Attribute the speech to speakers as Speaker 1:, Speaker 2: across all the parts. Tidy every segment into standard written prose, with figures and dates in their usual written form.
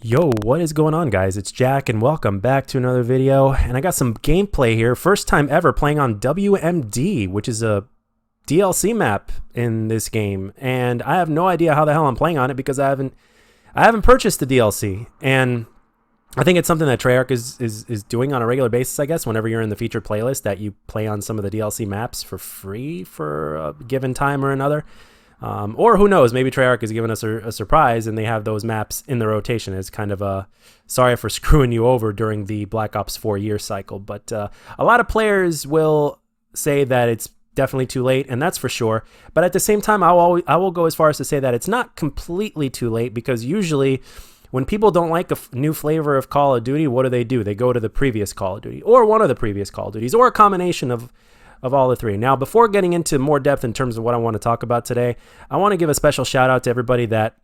Speaker 1: Yo, what is going on, guys? It's Jack, and welcome back to another video. And I got some gameplay here. First time ever playing on WMD, which is a DLC map in this game. And I have no idea how the hell I'm playing on it because I haven't purchased the DLC. And I think it's something that Treyarch is doing on a regular basis, I guess, whenever you're in the featured playlist, that you play on some of the DLC maps for free for a given time or another. Or who knows, maybe Treyarch is giving us a surprise and they have those maps in the rotation as kind of a sorry for screwing you over during the Black Ops 4 year cycle. But a lot of players will say that it's definitely too late, and that's for sure. But at the same time, I will go as far as to say that it's not completely too late, because usually when people don't like a new flavor of Call of Duty, what do? They go to the previous Call of Duty, or one of the previous Call of Duties, or a combination of all the three. Now, before getting into more depth in terms of what I want to talk about today, I want to give a special shout out to everybody that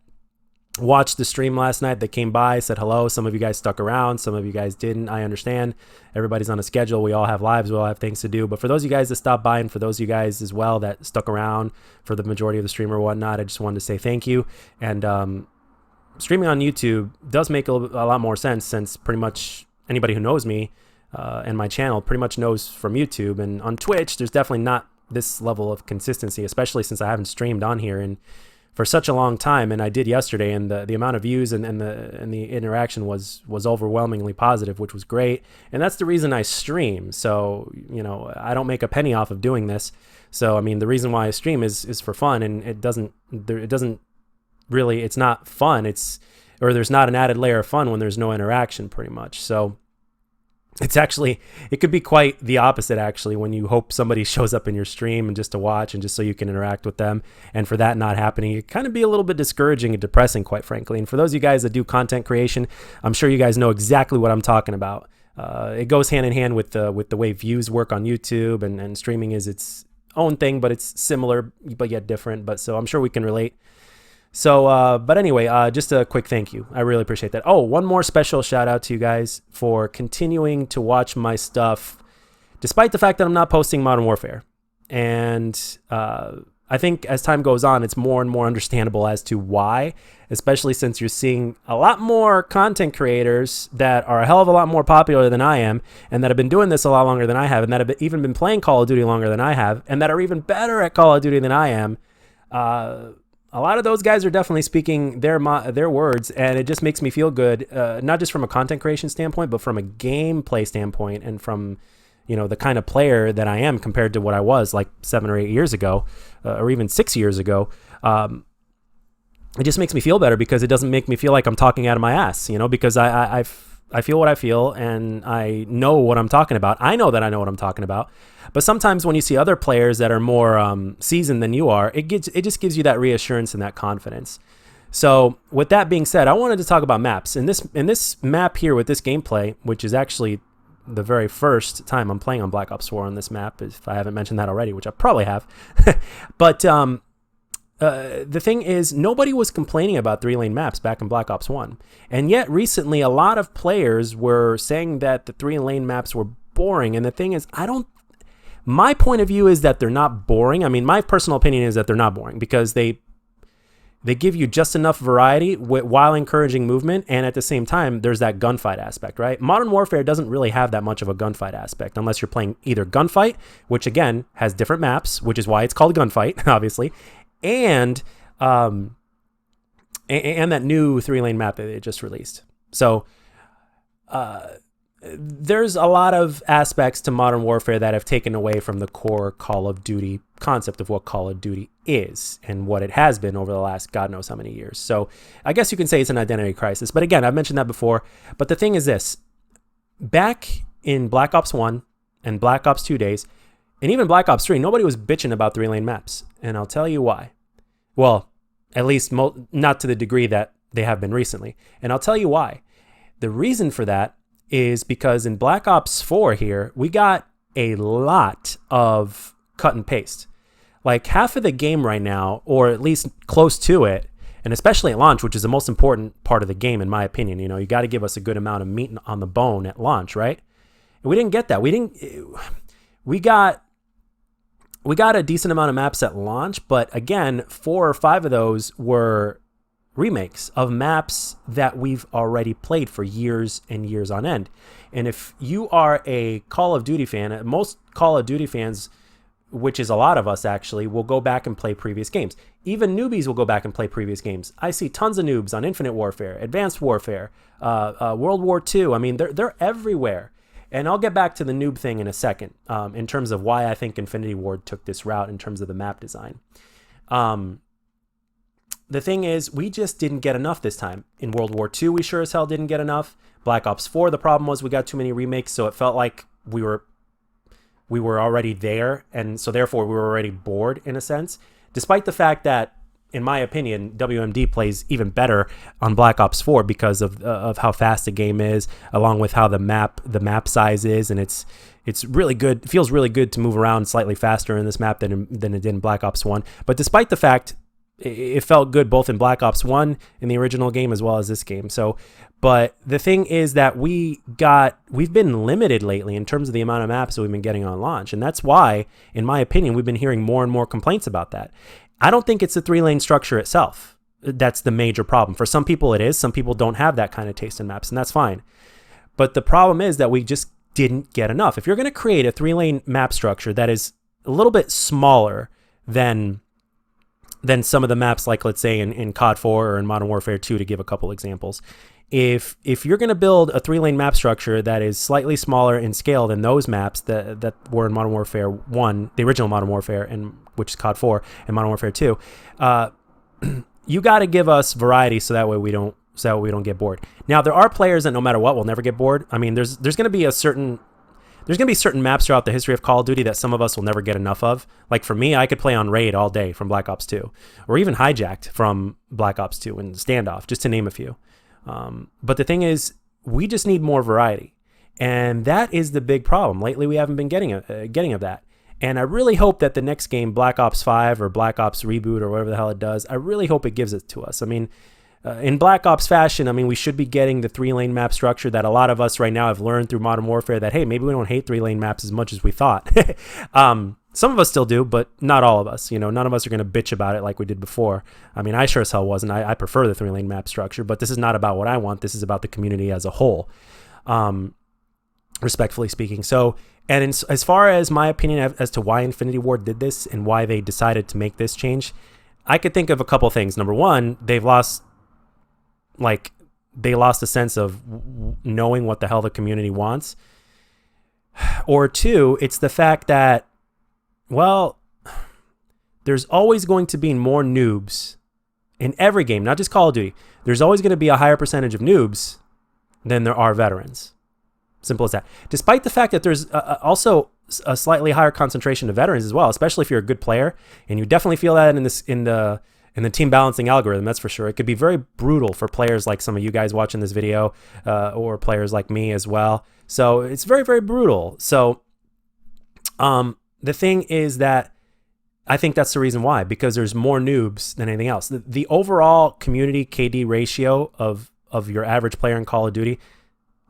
Speaker 1: watched the stream last night, that came by, said hello. Some of you guys stuck around, some of you guys didn't. I understand. Everybody's on a schedule. We all have lives. We all have things to do. But for those of you guys that stopped by, and for those of you guys as well that stuck around for the majority of the stream or whatnot, I just wanted to say thank you. And streaming on YouTube does make a lot more sense, since pretty much anybody who knows me and my channel pretty much knows from YouTube. And on Twitch, there's definitely not this level of consistency, especially since I haven't streamed on here for such a long time. And I did yesterday, and the amount of views and the interaction was overwhelmingly positive, which was great. And that's the reason I stream. So, you know, I don't make a penny off of doing this. So, I mean, the reason why I stream is for fun, and it's not fun. There's not an added layer of fun when there's no interaction, pretty much. So it could be quite the opposite, actually, when you hope somebody shows up in your stream and just to watch and just so you can interact with them. And for that not happening, it kind of be a little bit discouraging and depressing, quite frankly. And for those of you guys that do content creation, I'm sure you guys know exactly what I'm talking about. It goes hand in hand with the way views work on YouTube, and streaming is its own thing, but it's similar, but yet different. But so I'm sure we can relate. So, but anyway, just a quick thank you. I really appreciate that. Oh, one more special shout out to you guys for continuing to watch my stuff, despite the fact that I'm not posting Modern Warfare. And I think as time goes on, it's more and more understandable as to why, especially since you're seeing a lot more content creators that are a hell of a lot more popular than I am, and that have been doing this a lot longer than I have, and that have even been playing Call of Duty longer than I have, and that are even better at Call of Duty than I am. A lot of those guys are definitely speaking their words, and it just makes me feel good, not just from a content creation standpoint, but from a gameplay standpoint, and from, you know, the kind of player that I am compared to what I was like 7 or 8 years ago, or even 6 years ago. It just makes me feel better, because it doesn't make me feel like I'm talking out of my ass, you know, because I feel what I feel, and I know what I'm talking about. I know that I know what I'm talking about. But sometimes when you see other players that are more seasoned than you are, it just gives you that reassurance and that confidence. So with that being said, I wanted to talk about maps. In this map here with this gameplay, which is actually the very first time I'm playing on Black Ops 4 on this map, if I haven't mentioned that already, which I probably have. But the thing is, nobody was complaining about 3-lane maps back in Black Ops 1. And yet recently, a lot of players were saying that the 3-lane maps were boring. And the thing is, my point of view is that they're not boring. I mean, my personal opinion is that they're not boring, because they give you just enough variety while encouraging movement. And at the same time, there's that gunfight aspect, right? Modern Warfare doesn't really have that much of a gunfight aspect, unless you're playing either Gunfight, which again has different maps, which is why it's called Gunfight, obviously. And that new 3-lane map that they just released. So there's a lot of aspects to Modern Warfare that have taken away from the core Call of Duty concept of what Call of Duty is and what it has been over the last God knows how many years. So I guess you can say it's an identity crisis. But again, I've mentioned that before. But the thing is this: back in Black Ops 1 and Black Ops 2 days, and even Black Ops 3, nobody was bitching about 3-lane maps. And I'll tell you why. Well, at least not to the degree that they have been recently. And I'll tell you why. The reason for that is because in Black Ops 4 here, we got a lot of cut and paste. Like half of the game right now, or at least close to it, and especially at launch, which is the most important part of the game, in my opinion. You know, you got to give us a good amount of meat on the bone at launch, right? And we didn't get that. We got a decent amount of maps at launch, but again, 4 or 5 of those were remakes of maps that we've already played for years and years on end. And if you are a Call of Duty fan, most Call of Duty fans, which is a lot of us actually, will go back and play previous games. Even newbies will go back and play previous games. I see tons of noobs on Infinite Warfare, Advanced Warfare, World War II. I mean, they're everywhere. And I'll get back to the noob thing in a second, in terms of why I think Infinity Ward took this route in terms of the map design. The thing is, we just didn't get enough this time. In World War II, we sure as hell didn't get enough. Black Ops 4, the problem was we got too many remakes, so it felt like we were already there, and so therefore we were already bored in a sense. Despite the fact that, in my opinion, WMD plays even better on Black Ops 4 because of how fast the game is, along with how the map size is, and it's really good. It feels really good to move around slightly faster in this map than it did in Black Ops 1. But despite the fact, it felt good both in Black Ops 1 in the original game as well as this game. So, but the thing is that we've been limited lately in terms of the amount of maps that we've been getting on launch. And that's why, in my opinion, we've been hearing more and more complaints about that. I don't think it's the 3-lane structure itself that's the major problem. For some people it is. Some people don't have that kind of taste in maps, and that's fine. But the problem is that we just didn't get enough. If you're going to create a 3-lane map structure that is a little bit smaller than some of the maps, like let's say in COD 4 or in Modern Warfare 2, to give a couple examples. If you're going to build a 3-lane map structure that is slightly smaller in scale than those maps that were in Modern Warfare 1, the original Modern Warfare, and which is COD 4 and Modern Warfare 2, you got to give us variety so that way we don't get bored. Now, there are players that no matter what will never get bored. I mean, there's going to be certain maps throughout the history of Call of Duty that some of us will never get enough of. Like for me, I could play on Raid all day from Black Ops 2, or even Hijacked from Black Ops 2 and Standoff, just to name a few. But the thing is, we just need more variety. And that is the big problem. Lately, we haven't been getting of that. And I really hope that the next game, Black Ops 5 or Black Ops Reboot or whatever the hell it does, I really hope it gives it to us. I mean, in Black Ops fashion, I mean, we should be getting the 3-lane map structure that a lot of us right now have learned through Modern Warfare, that, hey, maybe we don't hate 3-lane maps as much as we thought. Some of us still do, but not all of us. You know, none of us are going to bitch about it like we did before. I mean, I sure as hell wasn't. I prefer the 3-lane map structure, but this is not about what I want. This is about the community as a whole, respectfully speaking. So, and as far as my opinion as to why Infinity Ward did this and why they decided to make this change, I could think of a couple things. Number one, they lost a sense of knowing what the hell the community wants. Or two, it's the fact that, well, there's always going to be more noobs in every game, not just Call of Duty. There's always going to be a higher percentage of noobs than there are veterans. Simple as that. Despite the fact that there's also a slightly higher concentration of veterans as well, especially if you're a good player, and you definitely feel that in the team balancing algorithm, that's for sure. It could be very brutal for players like some of you guys watching this video, or players like me as well. So it's very, very brutal. So the thing is that I think that's the reason why, because there's more noobs than anything else. The overall community KD ratio of your average player in Call of Duty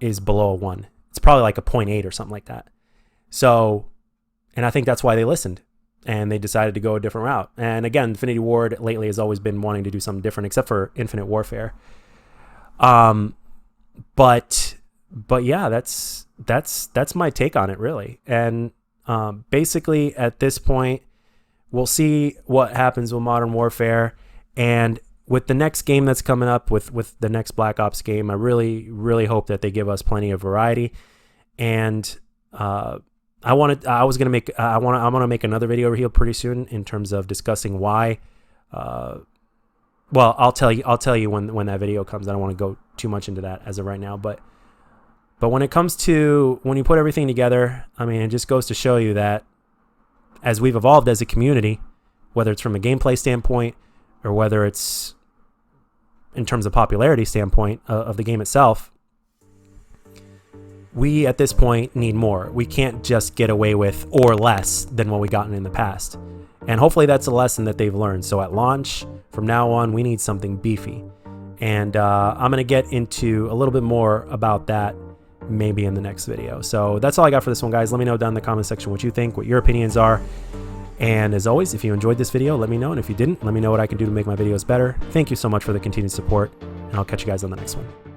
Speaker 1: is below 1. It's probably like a 0.8 or something like that. So, and I think that's why they listened. And they decided to go a different route. And again, Infinity Ward lately has always been wanting to do something different, except for Infinite Warfare. But yeah, that's my take on it, really. And basically, at this point, we'll see what happens with Modern Warfare. And with the next game that's coming up, with the next Black Ops game, I really, really hope that they give us plenty of variety. And I want to make another video over here pretty soon in terms of discussing why. Well, I'll tell you when that video comes. I don't want to go too much into that as of right now, but when it comes to when you put everything together, I mean, it just goes to show you that as we've evolved as a community, whether it's from a gameplay standpoint or whether it's in terms of popularity standpoint of the game itself, we at this point need more. We can't just get away with or less than what we gotten in the past. And hopefully that's a lesson that they've learned. So at launch, from now on, we need something beefy. And I'm going to get into a little bit more about that maybe in the next video. So that's all I got for this one, guys. Let me know down in the comment section what you think, what your opinions are. And as always, if you enjoyed this video, let me know. And if you didn't, let me know what I can do to make my videos better. Thank you so much for the continued support, and I'll catch you guys on the next one.